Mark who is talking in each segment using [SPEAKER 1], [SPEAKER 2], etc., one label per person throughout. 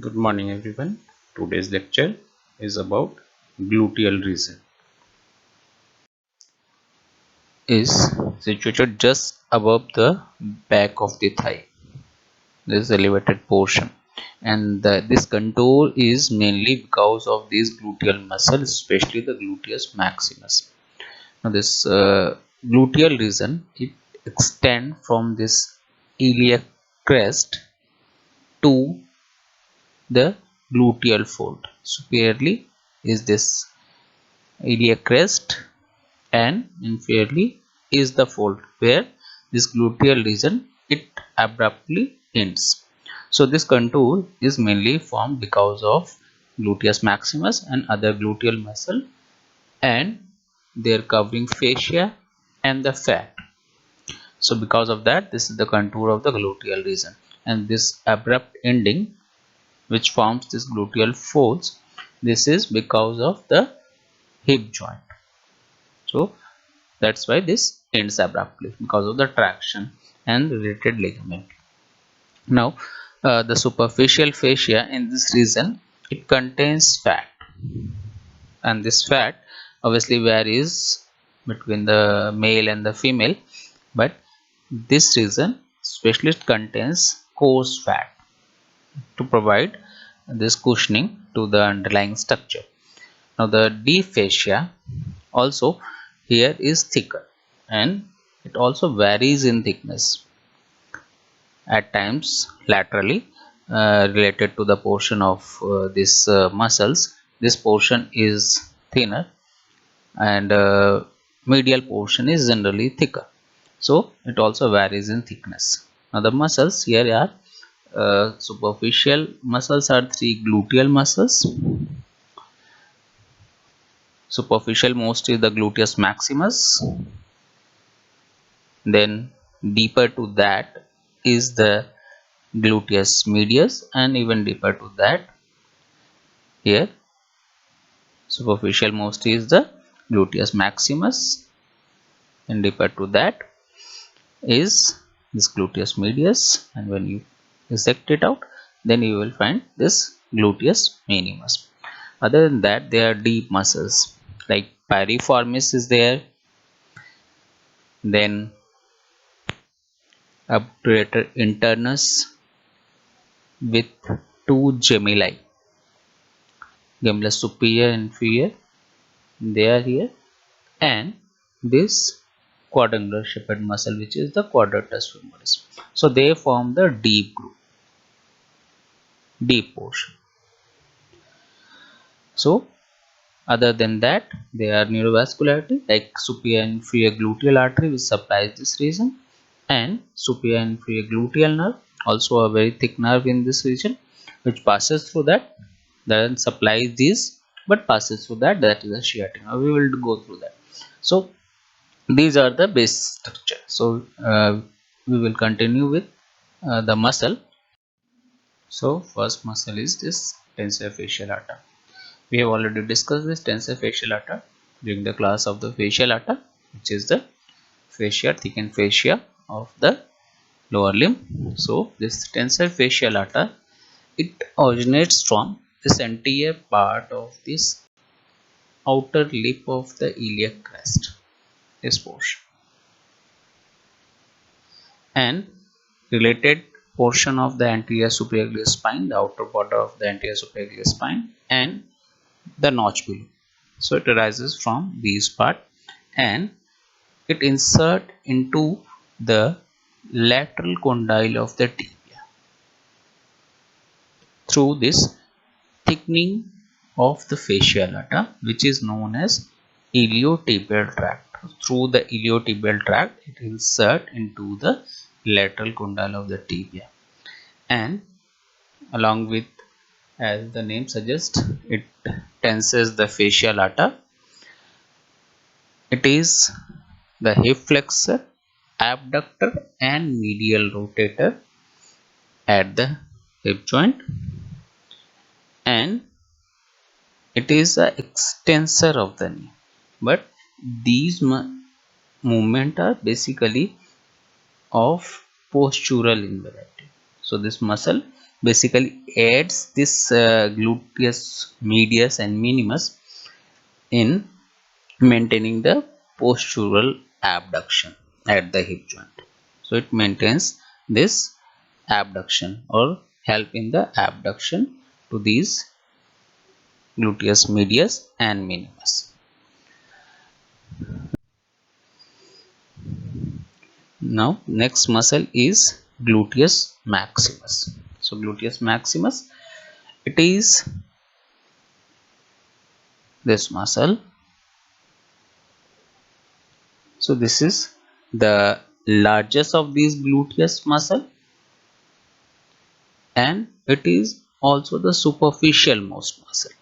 [SPEAKER 1] Good morning everyone. Today's lecture is about gluteal region. Is situated just above the back of the thigh. This elevated portion, and this contour is mainly because of these gluteal muscles, especially the gluteus maximus. Now this gluteal region, it extends from this iliac crest to the gluteal fold. Superiorly is this iliac crest, and inferiorly is the fold where this gluteal region it abruptly ends. So this contour is mainly formed because of gluteus maximus and other gluteal muscle and their covering fascia and the fat. So because of that, this is the contour of the gluteal region, and this abrupt ending which forms this gluteal folds, this is because of the hip joint. So that's why this ends abruptly because of the traction and related ligament. Now the superficial fascia in this region, it contains fat, and this fat obviously varies between the male and the female, but this region especially contains coarse fat to provide this cushioning to the underlying structure. Now the deep fascia also here is thicker, and it also varies in thickness, at times laterally related to the portion of this muscles. This portion is thinner, and medial portion is generally thicker, so it also varies in thickness. Now the muscles here are superficial muscles are three gluteal muscles. Superficial most is the gluteus maximus, then deeper to that is the gluteus medius, and even deeper to that here superficial most is the gluteus maximus, and deeper to that is this gluteus medius, and when you dissect it out, then you will find this gluteus minimus. Other than that, there are deep muscles like piriformis is there, then obturator internus with two gemelli, gemellus superior and inferior, they are here, and this quadrangular shaped muscle which is the quadratus femoris. So they form the deep groove, deep portion. So other than that, there are neurovascularity like superior and inferior gluteal artery which supplies this region, and superior and inferior gluteal nerve, also a very thick nerve in this region, which passes through that, doesn't supply these but passes through that, that is the sciatic nerve. We will go through that. So these are the base structure. So we will continue with the muscle. So first muscle is this tensor fascial artery. We have already discussed this tensor fascial artery during the class of the fascial artery, which is the fascia, thickened fascia of the lower limb. So this tensor fascial artery, it originates from this anterior part of this outer lip of the iliac crest, this portion, and related portion of the anterior superior spine, the outer border of the anterior superior spine, and the notch below. So it arises from these part, and it insert into the lateral condyle of the tibia through this thickening of the fascia lata, which is known as iliotibial tract. Through the iliotibial tract, it insert into the lateral condyle of the tibia, and along with, as the name suggests, it tenses the fascia lata. It is the hip flexor, abductor, and medial rotator at the hip joint, and it is the extensor of the knee. But these movement are basically of postural invariability. So this muscle basically aids this gluteus medius and minimus in maintaining the postural abduction at the hip joint. So it maintains this abduction or help in the abduction to these gluteus medius and minimus. Now next muscle is gluteus maximus. So gluteus maximus, it is this muscle. So this is the largest of these gluteus muscle, and it is also the superficial most muscle.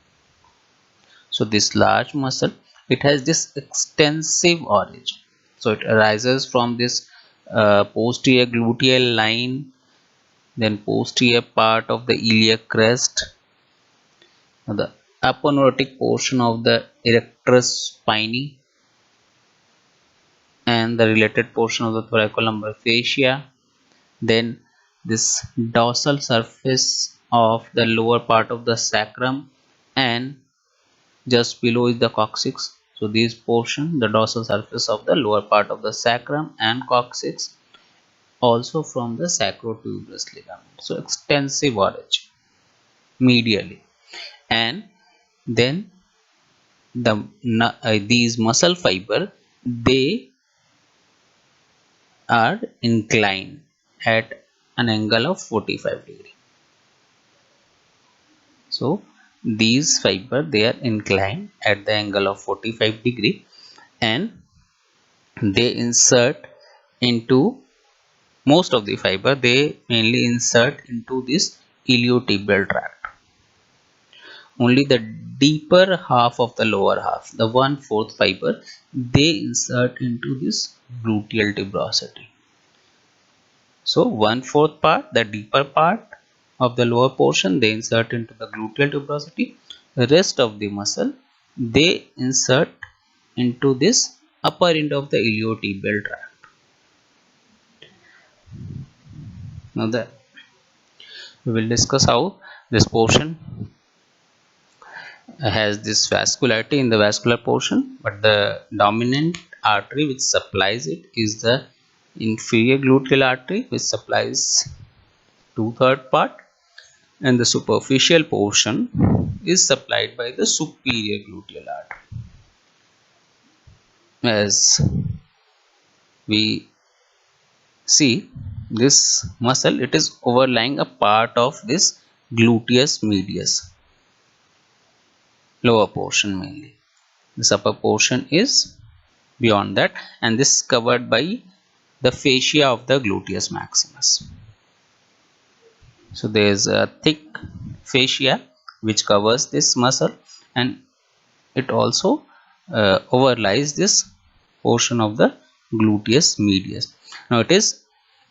[SPEAKER 1] So this large muscle, it has this extensive origin. So it arises from this posterior gluteal line, then posterior part of the iliac crest, the aponeurotic portion of the erector spinae, and the related portion of the thoracolumbar fascia. Then this dorsal surface of the lower part of the sacrum, and just below is the coccyx. So this portion, the dorsal surface of the lower part of the sacrum and coccyx, also from the sacrotuberous ligament. So extensive origin medially, and then these muscle fiber, they are inclined at an angle of 45 degree. So these fiber, they are inclined at the angle of 45 degree, and they insert into, most of the fiber they mainly insert into this iliotibial tract. Only the deeper half of the lower half, the 1/4 fiber, they insert into this gluteal tuberosity. So 1/4 part, the deeper part of the lower portion, they insert into the gluteal tuberosity. The rest of the muscle, they insert into this upper end of the iliotibial tract. Now we will discuss how this portion has this vascularity in the vascular portion, but the dominant artery which supplies it is the inferior gluteal artery, which supplies 2/3 part, and the superficial portion is supplied by the superior gluteal artery. As we see, this muscle, it is overlying a part of this gluteus medius, lower portion mainly. This upper portion is beyond that, and this is covered by the fascia of the gluteus maximus. So there is a thick fascia which covers this muscle, and it also overlies this portion of the gluteus medius. Now it is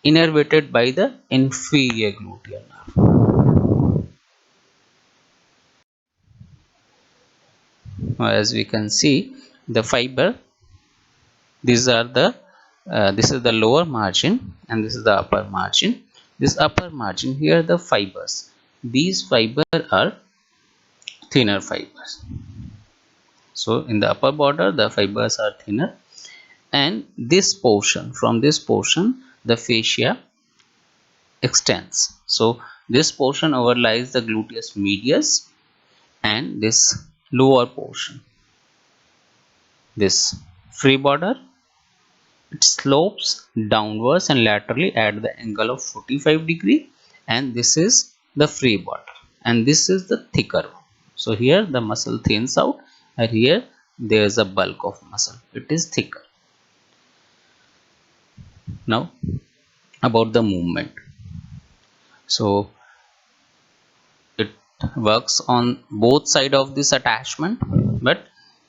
[SPEAKER 1] innervated by the inferior gluteal nerve. Now as we can see, the fiber, these are the this is the lower margin and this is the upper margin. This upper margin, here the fibers, these fibers are thinner fibers. So in the upper border the fibers are thinner, and this portion, from this portion the fascia extends. So this portion overlies the gluteus medius, and this lower portion, this free border, it slopes downwards and laterally at the angle of 45 degree, and this is the free border, and this is the thicker one. So here the muscle thins out, and here there is a bulk of muscle, it is thicker. Now about the movement. So it works on both side of this attachment, but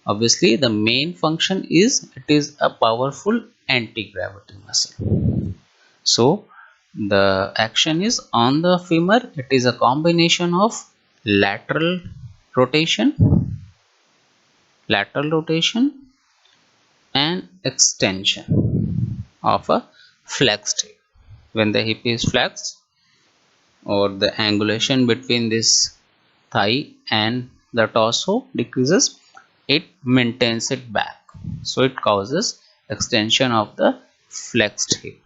[SPEAKER 1] obviously the main function is it is a powerful anti-gravity muscle. So the action is on the femur, it is a combination of lateral rotation and extension of a flexed hip. When the hip is flexed, or the angulation between this thigh and the torso decreases, it maintains it back. So it causes extension of the flexed hip.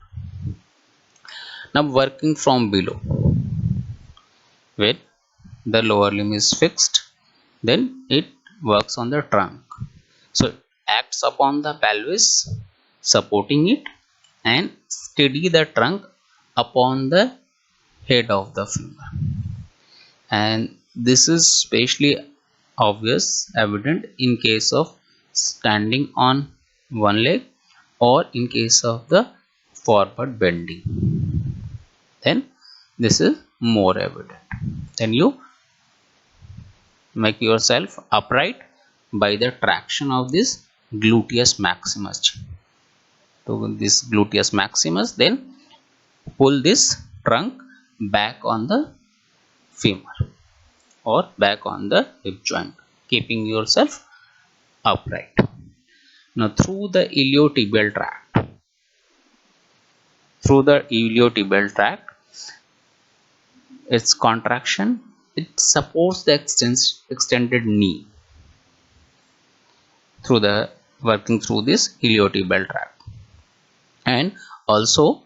[SPEAKER 1] Now working from below, when the lower limb is fixed, then it works on the trunk. So it acts upon the pelvis, supporting it and steady the trunk upon the head of the femur. And this is especially obvious evident in case of standing on one leg or in case of the forward bending. Then this is more evident. Then you make yourself upright by the traction of this gluteus maximus. So this gluteus maximus, then pull this trunk back on the femur or back on the hip joint, keeping yourself upright. Now through the iliotibial tract, its contraction, it supports the extended knee through the working through this iliotibial tract, and also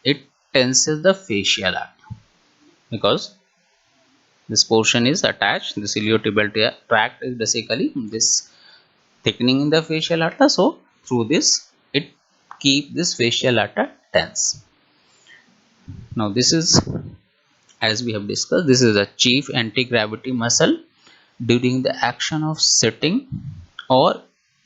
[SPEAKER 1] it tenses the fascial artery because this portion is attached. This iliotibial tract is basically this thickening in the fascial artery, so through this it keep this fascial artery tense. Now this is, as we have discussed, this is a chief anti-gravity muscle during the action of sitting, or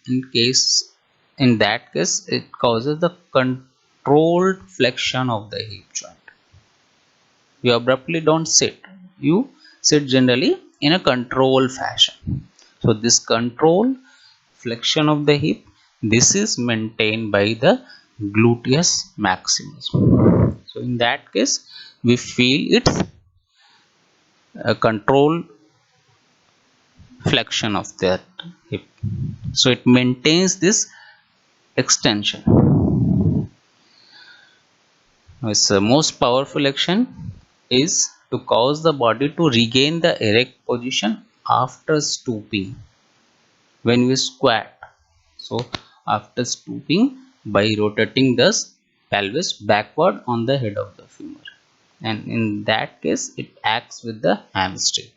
[SPEAKER 1] in that case it causes the controlled flexion of the hip joint. You abruptly don't sit, you sit generally in a controlled fashion. So this controlled flexion of the hip, this is maintained by the gluteus maximus. So in that case we feel it's a controlled flexion of that hip, so it maintains this extension. Its most powerful action is to cause the body to regain the erect position after stooping when we squat. So after stooping, by rotating the pelvis backward on the head of the femur, and in that case it acts with the hamstring.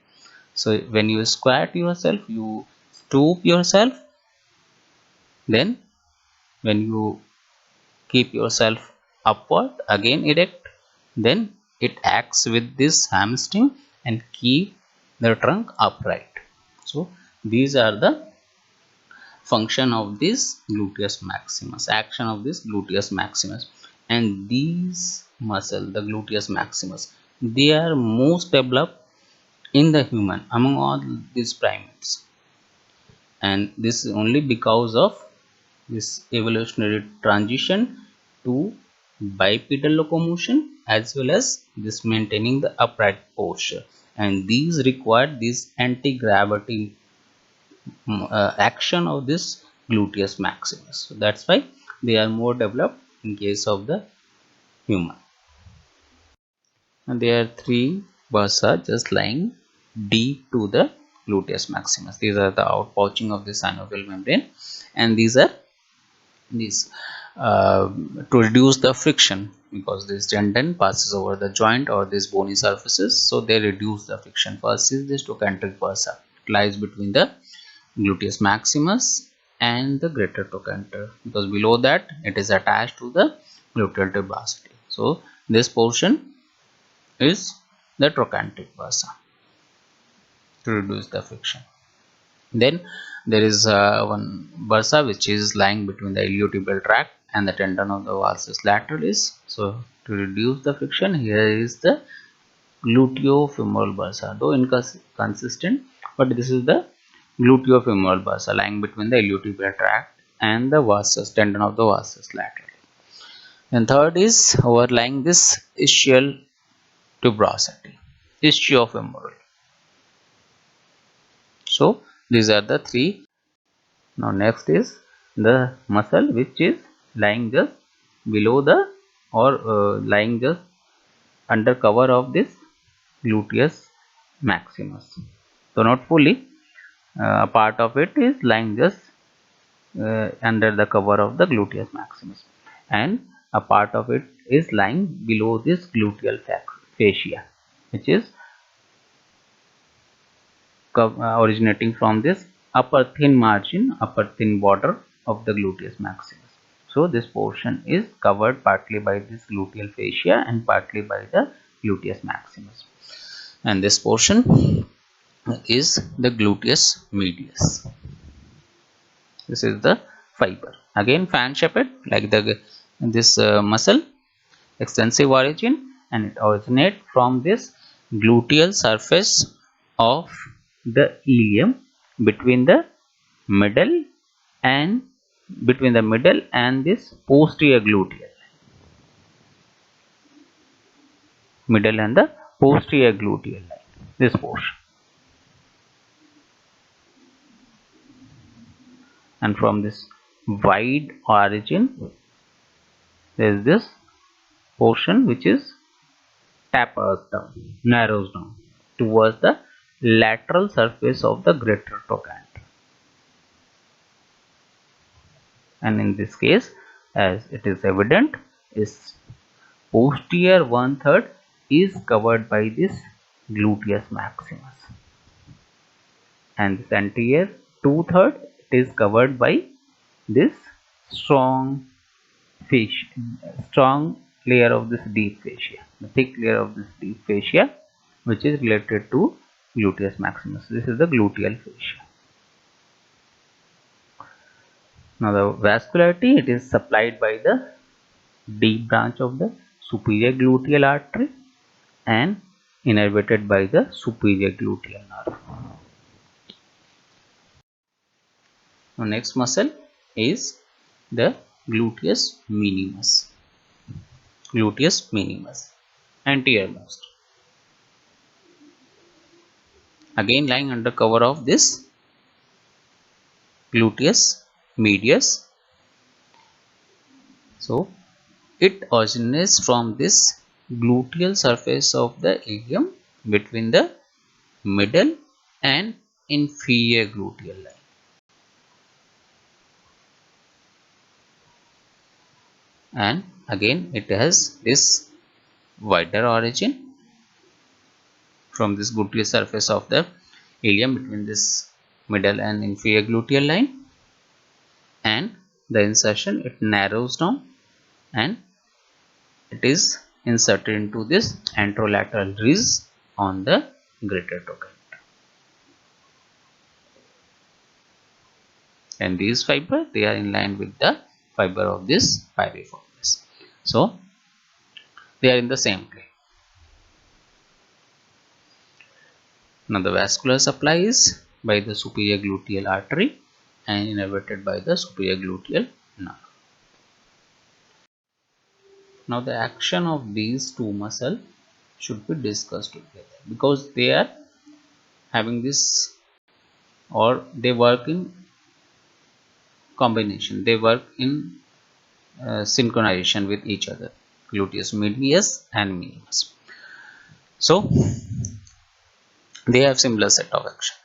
[SPEAKER 1] So when you squat yourself, you stoop yourself, then when you keep yourself upward again erect, then it acts with this hamstring and keep the trunk upright. So these are the function of this gluteus maximus, action of this gluteus maximus. And these muscle, the gluteus maximus, they are most developed in the human among all these primates, and this is only because of this evolutionary transition to bipedal locomotion as well as this maintaining the upright posture, and these require this anti-gravity action of this gluteus maximus. So that's why they are more developed in case of the human. And there are three bursa just lying deep to the gluteus maximus. These are the outpouching of the synovial membrane, and these are these to reduce the friction, because this tendon passes over the joint or these bony surfaces, so they reduce the friction. First is this trochanteric bursa. It lies between the gluteus maximus and the greater trochanter, because below that it is attached to the gluteal tuberosity. So this portion is the trochanteric bursa to reduce the friction. Then there is one bursa which is lying between the iliotibial tract and the tendon of the valgus lateralis. So to reduce the friction, here is the gluteofemoral bursa, though inconsistent, but this is the gluteofemoral bursa lying between the iliotibial tract and the valgus tendon of the valgus lateralis. And third is overlying this ischial tuberosity, ischiofemoral. So these are the three. Now next is the muscle which is lying just below the, or lying just under cover of this gluteus maximus. So not fully, a part of it is lying just under the cover of the gluteus maximus, and a part of it is lying below this gluteal fascia, which is originating from this upper thin margin, upper thin border of the gluteus maximus. So this portion is covered partly by this gluteal fascia and partly by the gluteus maximus, and this portion is the gluteus medius. This is the fiber, again fan shaped like the this muscle, extensive origin, and it originates from this gluteal surface of the ilium between the middle and this posterior gluteal, middle and the posterior gluteal line, this portion. And from this wide origin there is this portion which is tapers down, narrows down towards the lateral surface of the greater trochanter. And in this case, as it is evident, is posterior 1/3 is covered by this gluteus maximus, and this anterior 2/3 is covered by this strong strong layer of this deep fascia, the thick layer of this deep fascia, which is related to gluteus maximus. This is the gluteal fascia. Now the vascularity, it is supplied by the deep branch of the superior gluteal artery and innervated by the superior gluteal nerve. Now next muscle is the gluteus minimus. Gluteus minimus, anteriormost, again lying under cover of this gluteus medius. So it originates from this gluteal surface of the ilium between the middle and inferior gluteal line. And again it has this wider origin from this gluteal surface of the ilium between this middle and inferior gluteal line, and the insertion, it narrows down and it is inserted into this anterolateral ridge on the greater trochanter. And these fiber, they are in line with the fiber of this piriformis. So they are in the same plane. Now the vascular supply is by the superior gluteal artery and innervated by the superior gluteal nerve. Now the action of these two muscles should be discussed together, because they are having this, or they work in combination, they work in synchronization with each other, gluteus medius and minimus. So they have similar set of action,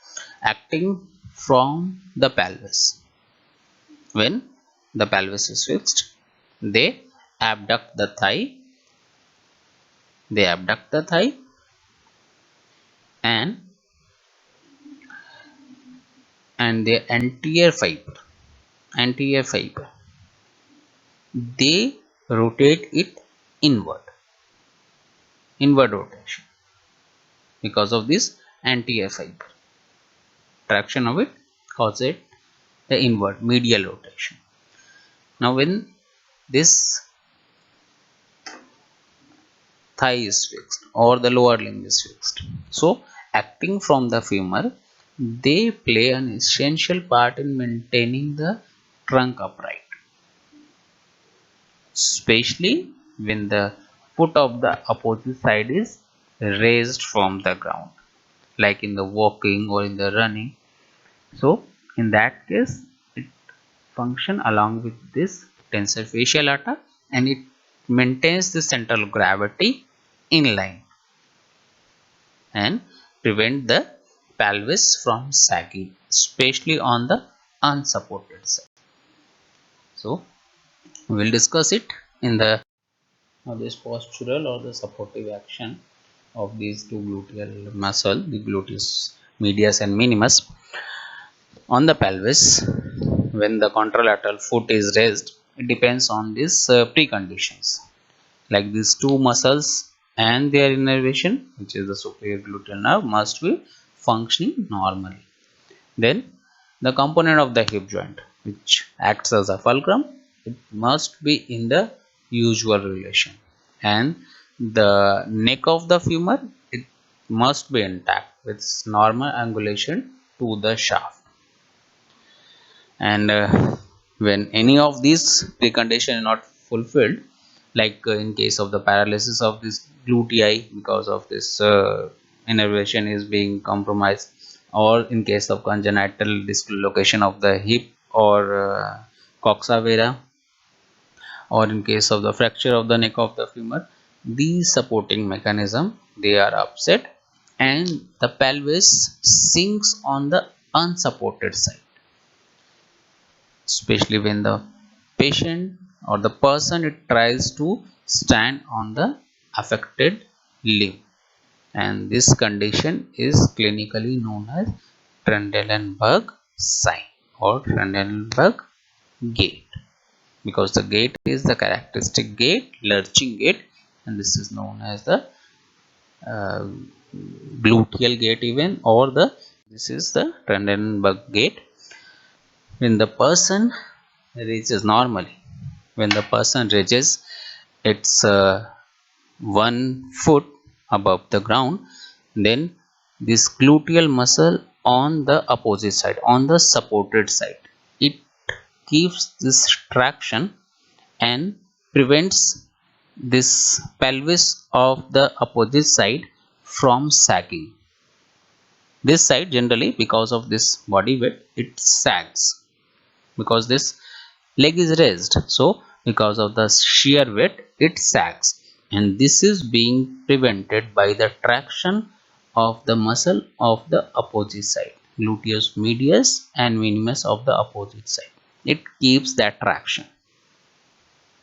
[SPEAKER 1] acting from the pelvis. When the pelvis is fixed, they abduct the thigh, and their anterior fiber, they rotate it inward rotation, because of this anterior fiber traction of it causes it the inward medial rotation. Now when this thigh is fixed or the lower limb is fixed, so acting from the femur, they play an essential part in maintaining the trunk upright, especially when the foot of the opposite side is raised from the ground, like in the walking or in the running. So in that case, it function along with this tensor fascial lata, and it maintains the center of gravity in line. and prevent the pelvis from sagging, especially on the unsupported side. So we will discuss it in the this postural or the supportive action of these two gluteal muscle, the gluteus medius and minimus, on the pelvis. When the contralateral foot is raised, it depends on these preconditions, like these two muscles and their innervation, which is the superior gluteal nerve, must be functioning normally. Then the component of the hip joint, which acts as a fulcrum, it must be in the usual relation, and the neck of the femur, it must be intact with normal angulation to the shaft. And when any of these preconditions are not fulfilled, like in case of the paralysis of this glutei because of this innervation is being compromised, or in case of congenital dislocation of the hip or coxa vara, or in case of the fracture of the neck of the femur, these supporting mechanism, they are upset and the pelvis sinks on the unsupported side, especially when the patient or the person it tries to stand on the affected limb, and this condition is clinically known as Trendelenburg sign or Trendelenburg gait, because the gait is the characteristic gait, lurching gait, and this is known as the uh, gluteal gait even, or the this is the Trendelenburg gait. When the person reaches normally, when the person reaches its 1 foot above the ground, then this gluteal muscle on the opposite side, on the supported side, it keeps this traction and prevents this pelvis of the opposite side from sagging. This side generally, because of this body weight, it sags because this leg is raised, so because of the shear weight it sags, and this is being prevented by the traction of the muscle of the opposite side, gluteus medius and minimus of the opposite side. It keeps that traction,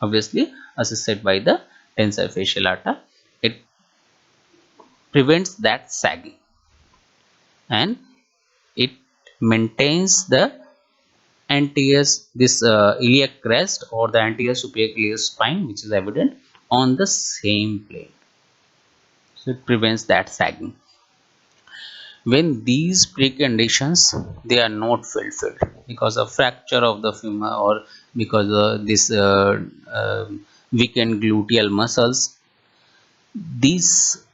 [SPEAKER 1] obviously assisted by the tensor fasciolata. It prevents that sagging, and it maintains the anterior, this iliac crest or the anterior superior iliac spine, which is evident on the same plane, so it prevents that sagging. When these preconditions they are not fulfilled because of fracture of the femur or because of this weakened gluteal muscles, these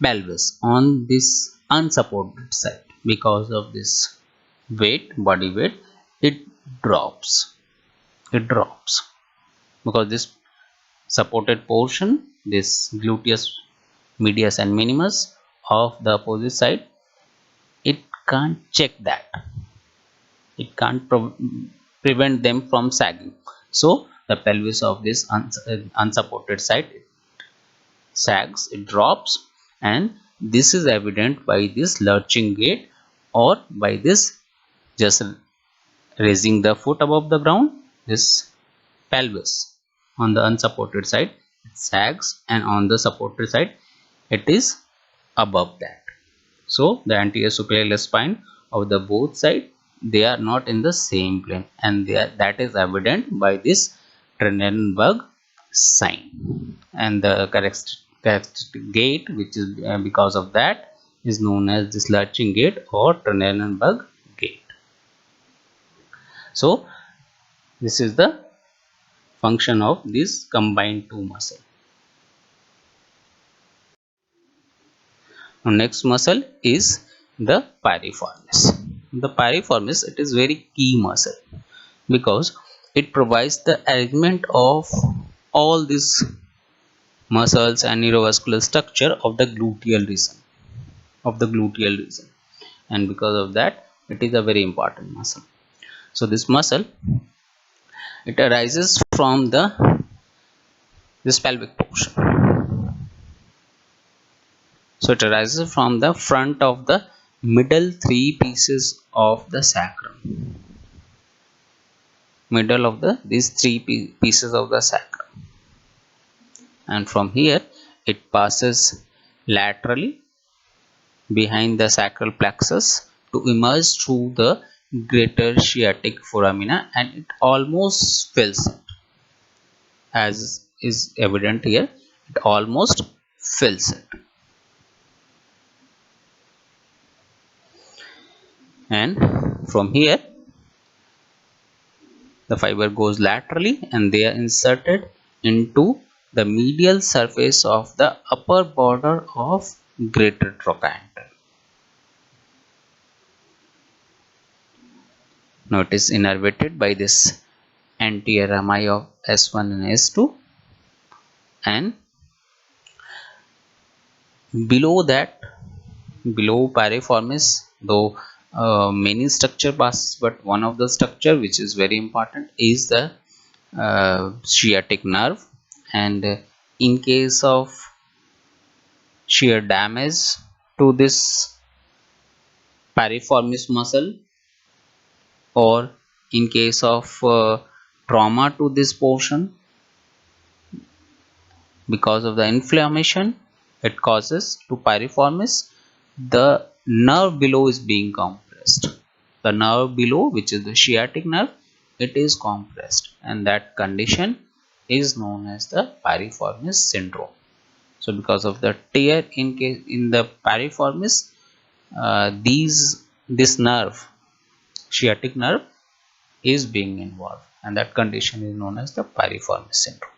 [SPEAKER 1] pelvis on this unsupported side, because of this weight, body weight, it drops, it drops because this supported portion, this gluteus medius and minimus of the opposite side, it can't check that, it can't prevent them from sagging, so the pelvis of this unsupported side sags, it drops, and this is evident by this lurching gait or by this just raising the foot above the ground. This pelvis on the unsupported side it sags, and on the supported side it is above that. So the anterior superior spine of the both side, they are not in the same plane, and that is evident by this Trendelenburg sign, and the characteristic gait, which is because of that, is known as this lurching gait or Trendelenburg gait. So this is the function of this combined two muscle. Now next muscle is the piriformis. The piriformis, it is very key muscle because it provides the arrangement of all these muscles and neurovascular structure of the gluteal region, and because of that it is a very important muscle. So this muscle, it arises from the this pelvic portion. So it arises from the front of the middle three pieces of the sacrum. Middle of these three pieces of the sacrum, and from here it passes laterally behind the sacral plexus to emerge through the greater sciatic foramina, and it almost fills it, as is evident here. It almost fills it, and from here the fiber goes laterally and they are inserted into the medial surface of the upper border of greater trochanter. Now it is innervated by this anterior rami of S1 and S2, and below that, below piriformis, though many structure passes, but one of the structure which is very important is the sciatic nerve, and in case of shear damage to this piriformis muscle, or in case of trauma to this portion because of the inflammation it causes to piriformis, the nerve below is being compressed. The nerve below, which is the sciatic nerve, it is compressed, and that condition is known as the piriformis syndrome. So because of the tear in the piriformis, this nerve, sciatic nerve, is being involved, and that condition is known as the piriformis syndrome.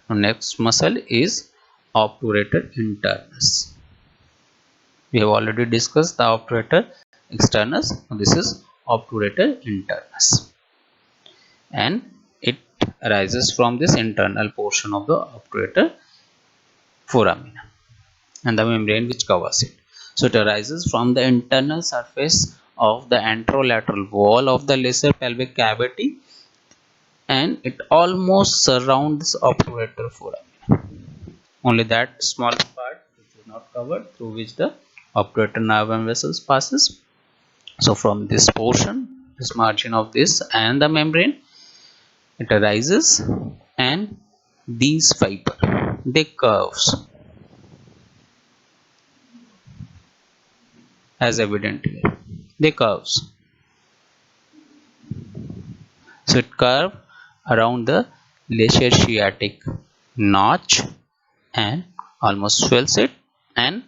[SPEAKER 1] Now next muscle is obturator internus. We have already discussed the obturator externus. Now this is obturator internus, and it arises from this internal portion of the obturator foramina and the membrane which covers it. So it arises from the internal surface of the anterolateral wall of the lesser pelvic cavity, and it almost surrounds obturator foramina. Only that small part which is not covered, through which the obturator nerve and vessels passes. So from this portion, this margin of this and the membrane, it arises, and these fiber, they curves as evident here. They curves. So it curve around the lesser sciatic notch and almost fills it, and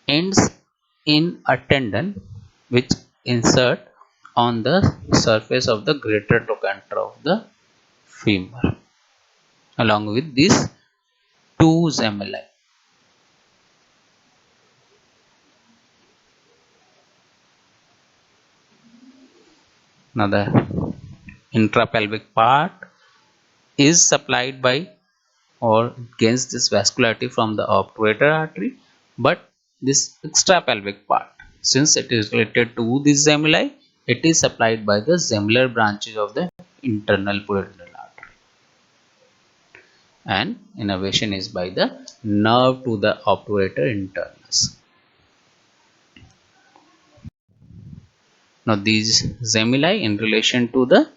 [SPEAKER 1] ends in a tendon which insert on the surface of the greater trochanter of the femur, along with these two gemelli. Now the intrapelvic part is supplied by or gains this vascularity from the obturator artery, but this extrapelvic part, since it is related to this gemelli, it is supplied by the gemellar branches of the internal pudendal artery, and innervation is by the nerve to the obturator internus. Now these gemelli in relation to the,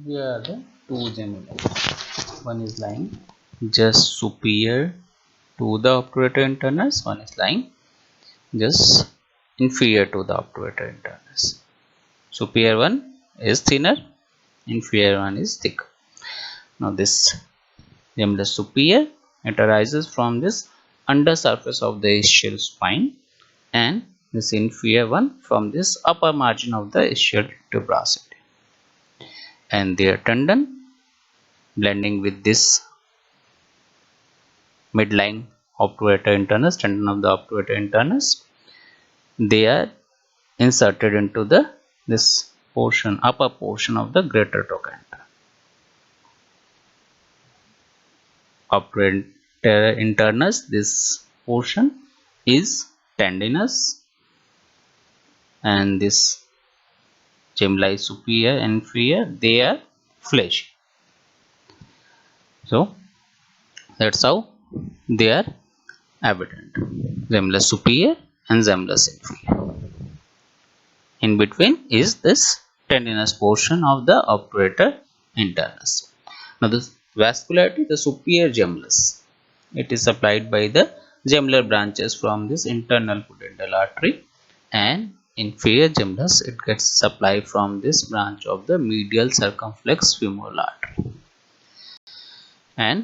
[SPEAKER 1] here are the two gemelli. One is lying just superior to the obturator internus, one is lying just inferior to the obturator internus. Superior one is thinner, inferior one is thicker. Now this gemellus superior, it arises from this under surface of the ischial spine, and this inferior one from this upper margin of the ischial tuberosity, and their tendon blending with this midline obturator internus, tendon of the obturator internus, they are inserted into the this portion, upper portion of the greater trochanter. Obturator internus, this portion is tendinous, and this gemelli superior and inferior, they are fleshy. So that's how they are evident. Gemellus superior and gemellus inferior. In between is this tendinous portion of the obturator internus. Now the vascularity, the superior gemellus, it is supplied by the gemellar branches from this internal pudendal artery, and inferior gemellus, it gets supplied from this branch of the medial circumflex femoral artery. And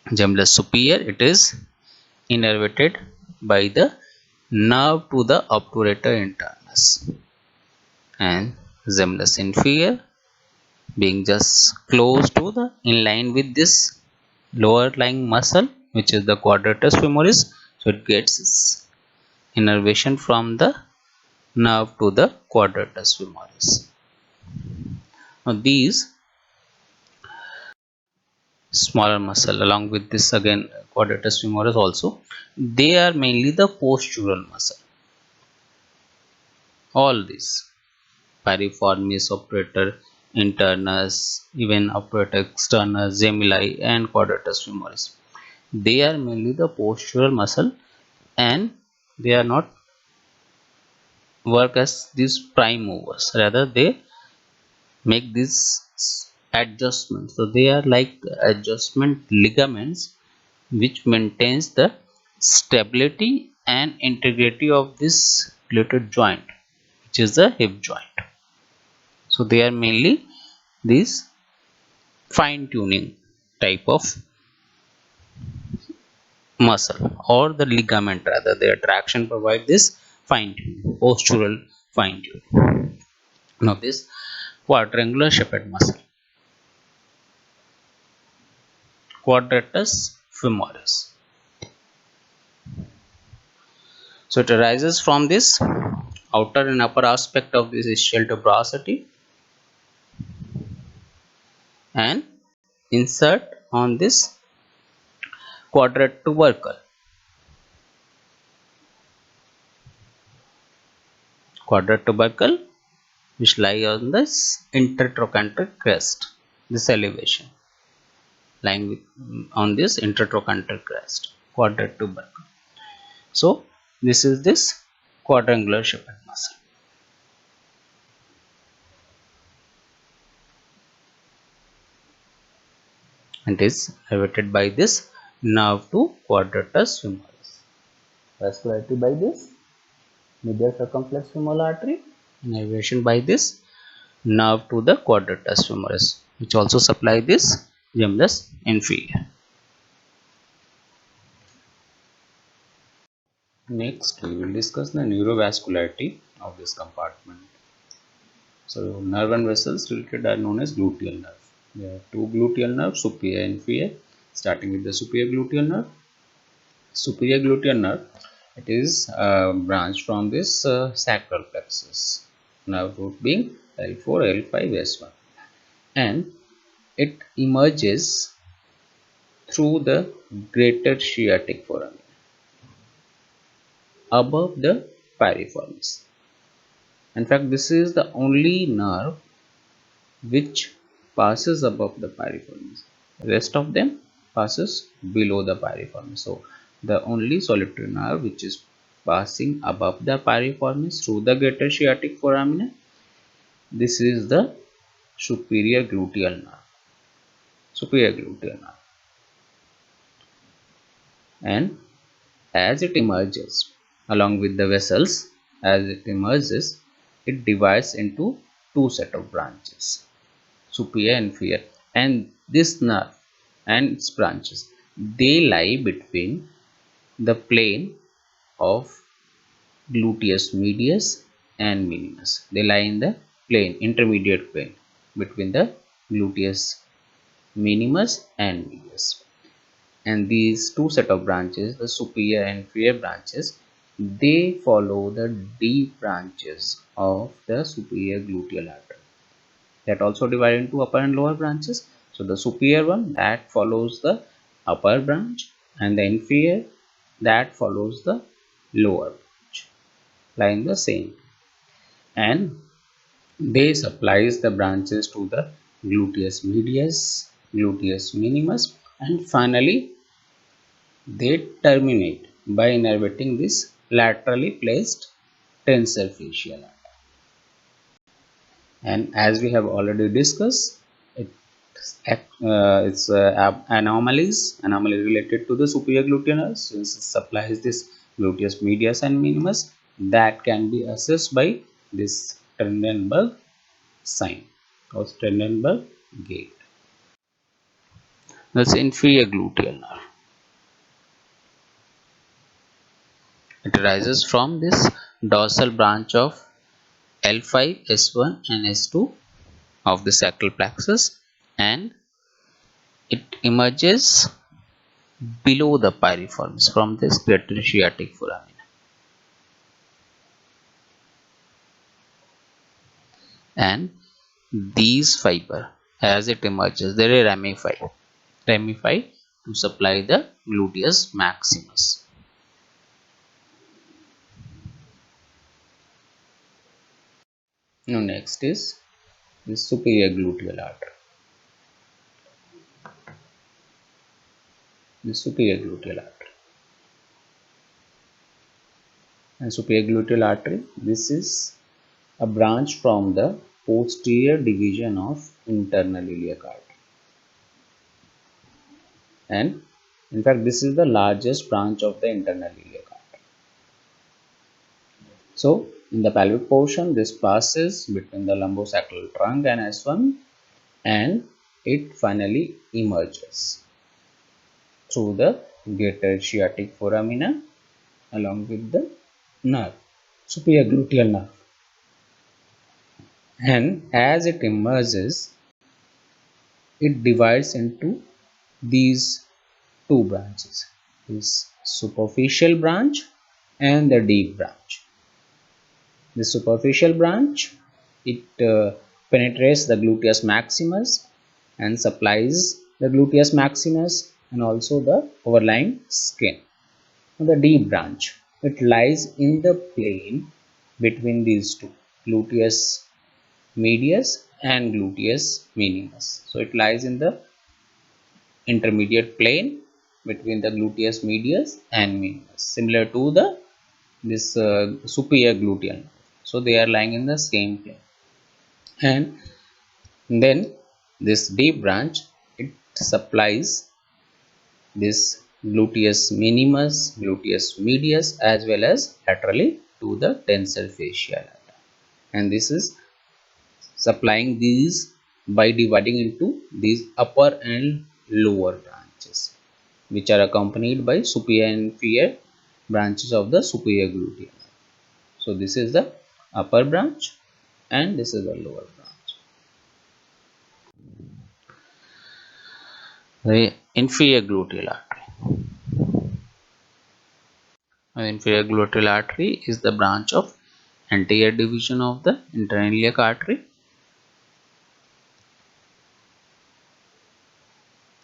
[SPEAKER 1] gemellus superior, it is innervated by the nerve to the obturator internus, and gemellus inferior being just close to the in line with this lower lying muscle, which is the quadratus femoris, so it gets innervation from the nerve to the quadratus femoris. Now these smaller muscle along with this again quadratus femoris also, they are mainly the postural muscle. All these piriformis, obturator internus, even obturator externus, gemelli and quadratus femoris, they are mainly the postural muscle, and they are not work as these prime movers, rather they make these adjustments. So they are like adjustment ligaments which maintains the stability and integrity of this glute joint, which is the hip joint. So they are mainly these fine tuning type of muscle, or the ligament rather, their traction provide this fine tuning, postural fine tuning. Now this quadrangular shaped muscle, quadratus femoris, so it arises from this outer and upper aspect of this ischial tuberosity and insert on this quadrate tubercle. Quadrate tubercle which lie on this intertrochanteric crest, this elevation lying on this intertrochanteric crest, quadrate tubercle. So this is this quadrangular shaped muscle. It is elevated by this nerve to quadratus femoris. Vascularity by this medial circumflex femoral artery, innervation by this nerve to the quadratus femoris, which also supply this gemellus inferior. Next, we will discuss the neurovascularity of this compartment. So, nerve and vessels related are known as gluteal nerve. There are two gluteal nerves, superior and inferior. Starting with the superior gluteal nerve. Superior gluteal nerve, it is a branch from this sacral plexus. Nerve root being L4, L5, S1, and it emerges through the greater sciatic foramen above the piriformis. In fact, this is the only nerve which passes above the piriformis. Rest of them passes below the piriformis. So the only solitary nerve which is passing above the piriformis through the greater sciatic foramen, this is the superior gluteal nerve. Superior gluteal nerve. And as it emerges along with the vessels, as it emerges, it divides into two set of branches, superior and inferior, and this nerve and its branches, they lie between the plane of gluteus medius and minimus. They lie in the plane, intermediate plane between the gluteus minimus and medius. And these two set of branches, the superior and inferior branches, they follow the deep branches of the superior gluteal artery, that also divided into upper and lower branches. So the superior one, that follows the upper branch, and the inferior, that follows the lower branch, lie in the same, and they supplies the branches to the gluteus medius gluteus minimus, and finally they terminate by innervating this laterally placed tensor fascial artery. And as we have already discussed, it's anomaly related to the superior gluteal nerve, since it supplies this gluteus medius and minimus, that can be assessed by this Trendelenburg sign or Trendelenburg gate. That's inferior gluteal nerve. It arises from this dorsal branch of L5, S1 and S2 of the sacral plexus, and it emerges below the piriformis from this greater sciatic foramen. And these fiber, as it emerges, they are ramified to supply the gluteus maximus. Now next is the superior gluteal artery. The superior gluteal artery. And superior gluteal artery, this is a branch from the posterior division of internal iliac artery. And in fact, this is the largest branch of the internal iliac artery. So, in the pelvic portion, this passes between the lumbosacral trunk and S1, and it finally emerges through the greater sciatic foramina along with the nerve, superior gluteal nerve. And as it emerges, it divides into these two branches, this superficial branch and the deep branch. The superficial branch, it penetrates the gluteus maximus and supplies the gluteus maximus and also the overlying skin. The deep branch, it lies in the plane between these two, gluteus medius and gluteus minimus. So it lies in the intermediate plane between the gluteus medius and minimus, similar to the this superior gluteal. So they are lying in the same plane. And then this deep branch, it supplies this gluteus minimus, gluteus medius, as well as laterally to the tensor fascial. And this is supplying these by dividing into these upper and lower branches, which are accompanied by superior and inferior branches of the superior gluteal. So this is the upper branch and this is the lower branch. The inferior gluteal artery. The inferior gluteal artery is the branch of anterior division of the internal iliac artery.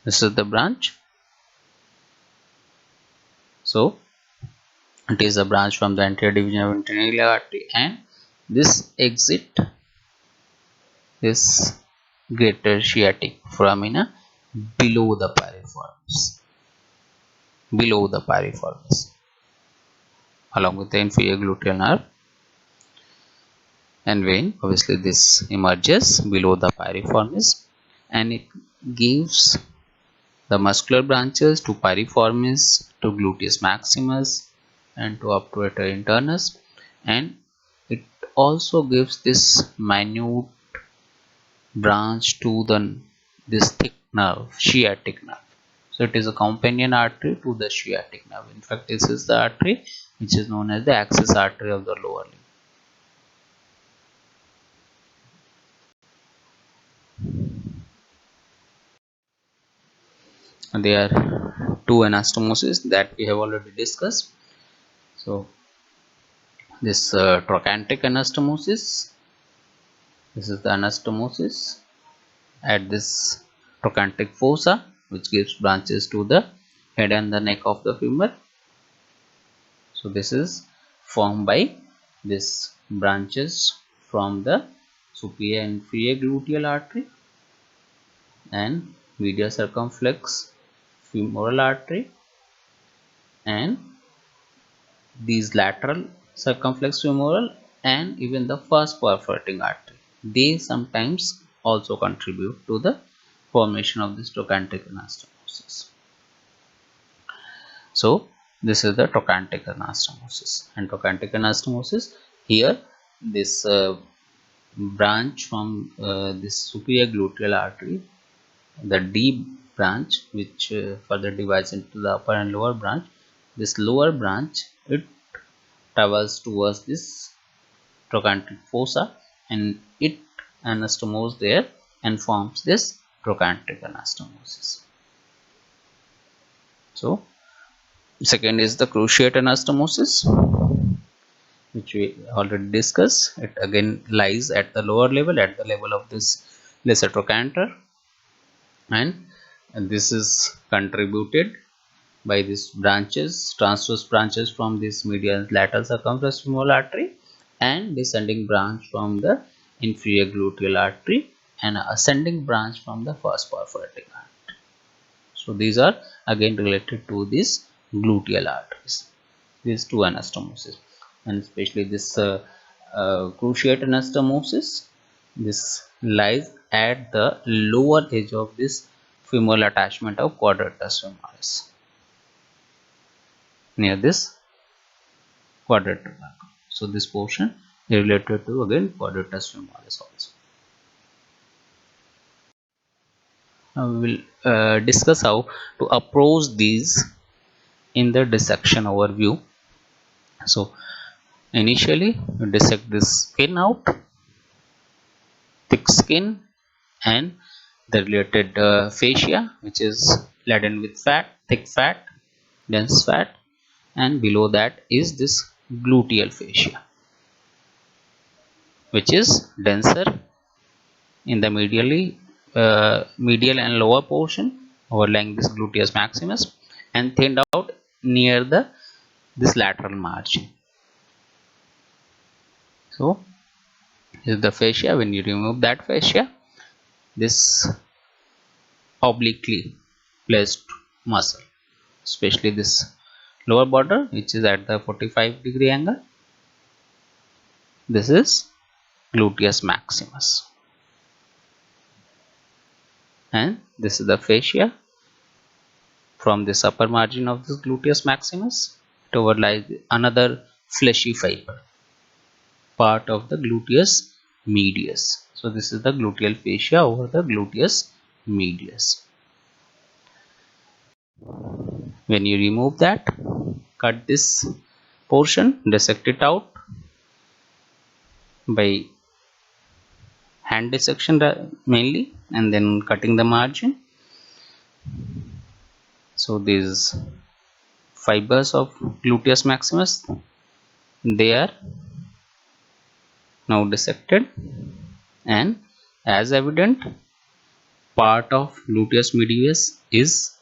[SPEAKER 1] This is the branch. So it is a branch from the anterior division of internal iliac artery, and this exit this greater sciatic foramina below the piriformis. Below the piriformis, along with the inferior gluteal nerve and vein. Obviously this emerges below the piriformis, and it gives the muscular branches to piriformis, to gluteus maximus, and to obturator internus, and it also gives this minute branch to this thick nerve, sciatic nerve. So it is a companion artery to the sciatic nerve. In fact, this is the artery which is known as the axis artery of the lower limb. And there are two anastomosis that we have already discussed. So this trochanteric anastomosis, this is the anastomosis at this trochanteric fossa, which gives branches to the head and the neck of the femur. So this is formed by this branches from the superior and inferior gluteal artery, and medial circumflex femoral artery, and these lateral circumflex femoral, and even the first perforating artery. They sometimes also contribute to the formation of this trochanteric anastomosis. So this is the trochanteric anastomosis. And trochanteric anastomosis, here this branch from this superior gluteal artery, the deep branch, which further divides into the upper and lower branch. This lower branch, it travels towards this trochanteric fossa, and it anastomoses there and forms this trochanteric anastomosis. So second is the cruciate anastomosis, which we already discussed. It again lies at the lower level, at the level of this lesser trochanter, and this is contributed by these branches, transverse branches from this medial lateral circumflex femoral artery, and descending branch from the inferior gluteal artery, and ascending branch from the first perforating artery. So these are again related to these gluteal arteries, these two anastomosis, and especially this cruciate anastomosis. This lies at the lower edge of this femoral attachment of quadratus femoris, near this quadratus. So this portion is related to again quadratus femoris also. Now we will discuss how to approach these in the dissection overview. So initially we dissect this skin out, thick skin, and the related fascia, which is laden with fat, thick fat, dense fat, and below that is this gluteal fascia, which is denser in the medial and lower portion overlying this gluteus maximus, and thinned out near this lateral margin. So this is the fascia. When you remove that fascia, this obliquely placed muscle, especially this lower border, which is at the 45-degree angle, this is gluteus maximus, and this is the fascia. From this upper margin of this gluteus maximus, it overlies another fleshy fiber, part of the gluteus medius. So this is the gluteal fascia over the gluteus medius. When you remove that, cut this portion, dissect it out by hand dissection mainly, and then cutting the margin. So these fibers of gluteus maximus, they are now dissected, and as evident, part of gluteus medius is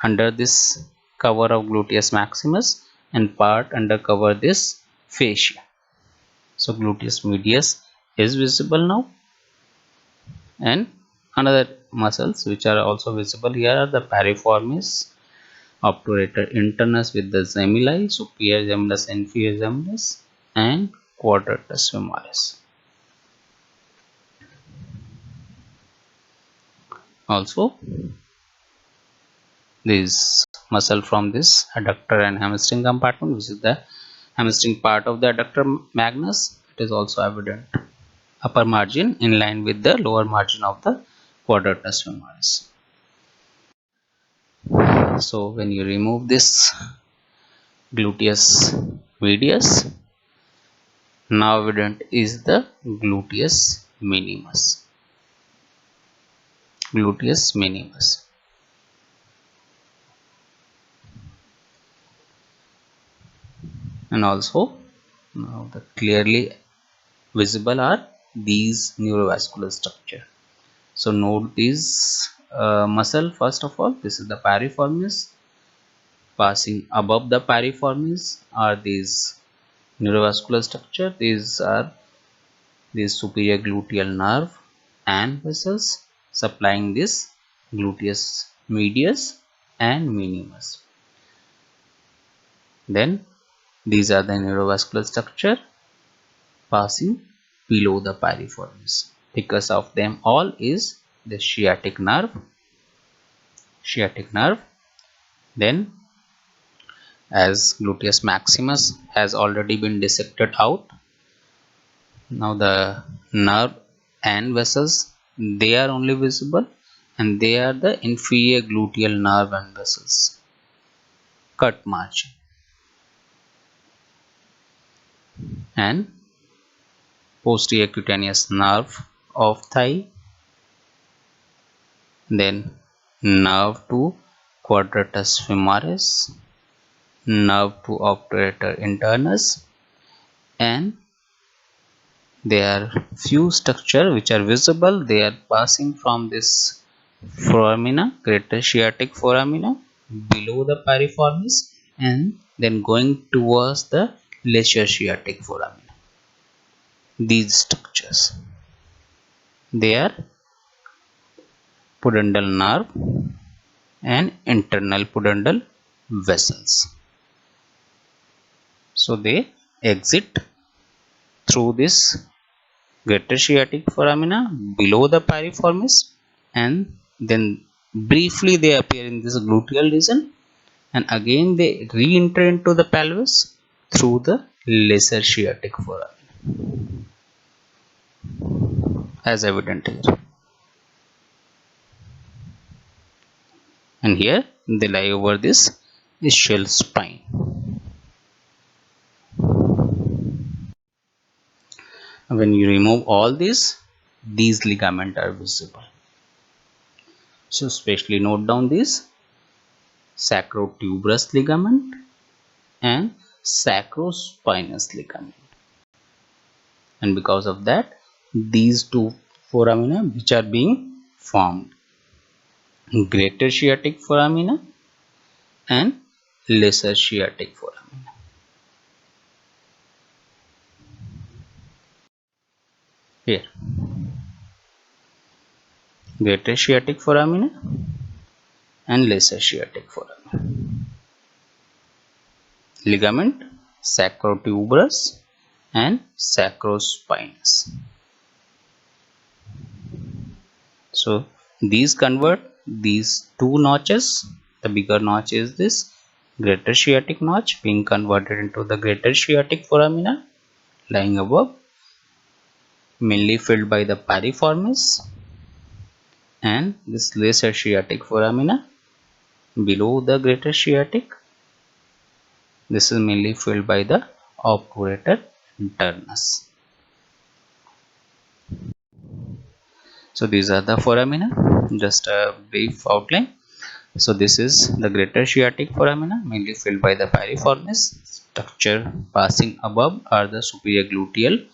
[SPEAKER 1] under this cover of gluteus maximus, and part under cover this fascia. So gluteus medius is visible now, and another muscles which are also visible here are the piriformis, obturator internus with the gemelli, superior gemellus, inferior gemellus, and quadratus femoris. Also this muscle from this adductor and hamstring compartment, which is the hamstring part of the adductor magnus, it is also evident upper margin in line with the lower margin of the quadratus femoris. So when you remove this gluteus medius, now evident is the gluteus minimus. Gluteus minimus. And also now the clearly visible are these neurovascular structure. So note this muscle. First of all, this is the piriformis. Passing above the piriformis are these neurovascular structure. These are the superior gluteal nerve and vessels, supplying this gluteus medius and minimus. Then these are the neurovascular structure passing below the piriformis. Thickest of them all is the sciatic nerve. Then, as gluteus maximus has already been dissected out, now the nerve and vessels, they are only visible, and they are the inferior gluteal nerve and vessels, cut margin, and posterior cutaneous nerve of thigh, then nerve to quadratus femoris, nerve to obturator internus, and there are few structure which are visible. They are passing from this foramina, greater sciatic foramina, below the piriformis, and then going towards the lesser sciatic foramina. These structures, they are pudendal nerve and internal pudendal vessels. So they exit through this greater sciatic foramina below the piriformis, and then briefly they appear in this gluteal region, and again they re-enter into the pelvis through the lesser sciatic foramina, as evident here. And here they lie over this ischial spine. When you remove all these ligaments are visible. So especially note down this sacrotuberous ligament and sacrospinous ligament, and because of that these two foramina which are being formed, greater sciatic foramina and lesser sciatic foramina. Here, greater sciatic foramina and lesser sciatic foramina. Ligament sacrotuberous and sacrospinous. So these convert these two notches. The bigger notch is this greater sciatic notch being converted into the greater sciatic foramina lying above, mainly filled by the piriformis, and this lesser sciatic foramina below the greater sciatic. This is mainly filled by the obturator internus. So these are the foramina, just a brief outline. So this is the greater sciatic foramina, mainly filled by the piriformis. Structure passing above are the superior gluteal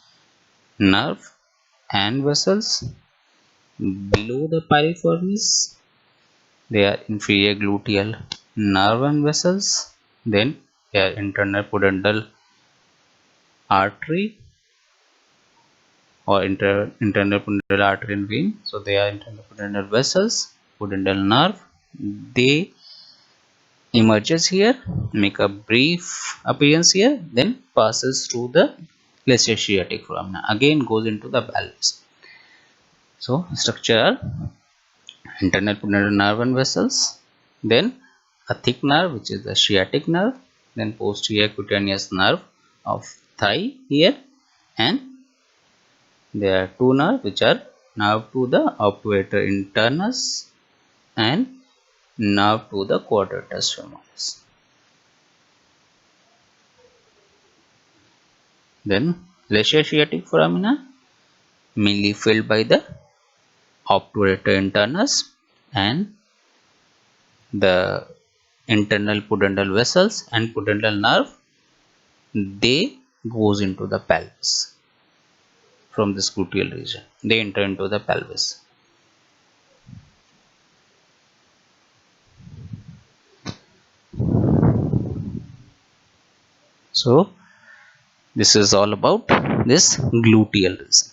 [SPEAKER 1] nerve and vessels. Below the piriformis, they are inferior gluteal nerve and vessels. Then they are internal pudendal artery or internal pudendal artery and vein. So they are internal pudendal vessels, pudendal nerve. They emerges here, make a brief appearance here, then passes through the lesser sciatic foramina, again goes into the pelvis. So structure are internal pudendal nerve and vessels, then a thick nerve which is the sciatic nerve, then posterior cutaneous nerve of thigh here, and there are two nerves which are nerve to the obturator internus and nerve to the quadratus femoris. Then lesser sciatic foramina mainly filled by the obturator internus and the internal pudendal vessels and pudendal nerve, they goes into the pelvis from this gluteal region. They enter into the pelvis. So this is all about this gluteal region.